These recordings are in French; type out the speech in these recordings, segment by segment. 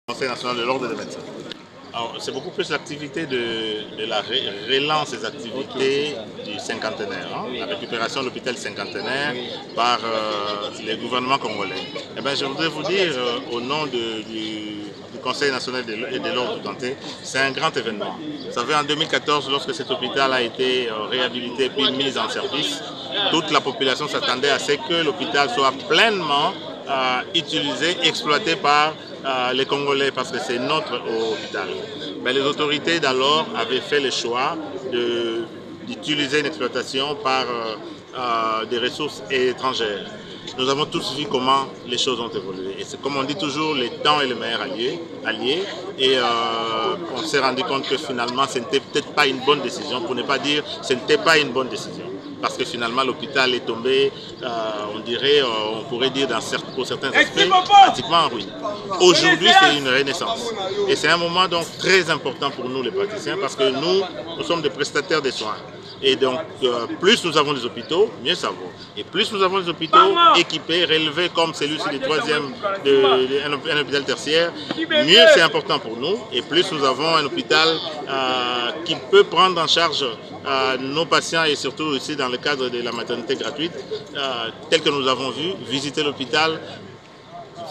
Conseil national de l'ordre des médecins. C'est beaucoup plus l'activité de la relance des activités du cinquantenaire, la récupération de l'hôpital cinquantenaire par les gouvernements congolais. Je voudrais vous dire au nom du Conseil national de l'ordre de santé, c'est un grand événement. Vous savez, en 2014, lorsque cet hôpital a été réhabilité puis mis en service, toute la population s'attendait à ce que l'hôpital soit pleinement utilisé, exploité par les Congolais parce que c'est notre hôpital. Mais les autorités d'alors avaient fait le choix d'utiliser une exploitation par des ressources étrangères. Nous avons tous vu comment les choses ont évolué. Et c'est comme on dit toujours, le temps est le meilleur allié. Et on s'est rendu compte que finalement, ce n'était peut-être pas une bonne décision, pour ne pas dire ce n'était pas une bonne décision. Parce que finalement, l'hôpital est tombé, on pourrait dire pour certains aspects, pratiquement en ruine. Aujourd'hui, c'est une renaissance. Et c'est un moment donc très important pour nous, les praticiens, parce que nous sommes des prestataires de soins. Et donc, plus nous avons des hôpitaux, mieux ça vaut. Et plus nous avons des hôpitaux équipés, relevés comme celui-ci du troisième, un hôpital tertiaire, mieux c'est important pour nous. Et plus nous avons un hôpital qui peut prendre en charge nos patients et surtout aussi dans le cadre de la maternité gratuite, tel que nous avons vu, visiter l'hôpital,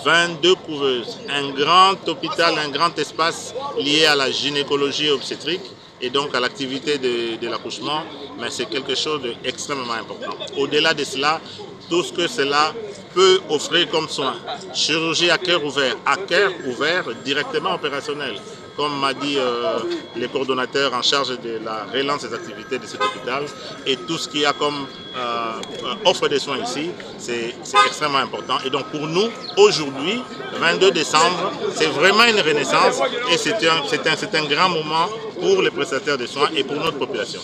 22 couveuses, un grand hôpital, un grand espace lié à la gynécologie obstétrique et donc à l'activité de l'accouchement, mais c'est quelque chose d'extrêmement important. Au-delà de cela, tout ce que cela peut offrir comme soin, chirurgie à cœur ouvert directement opérationnel, comme m'a dit le coordonnateur en charge de la relance des activités de cet hôpital, et tout ce qu'il y a comme offre de soins ici, c'est extrêmement important. Et donc pour nous, aujourd'hui, 22 décembre, c'est vraiment une renaissance et c'est un grand moment pour les prestataires de soins et pour notre population.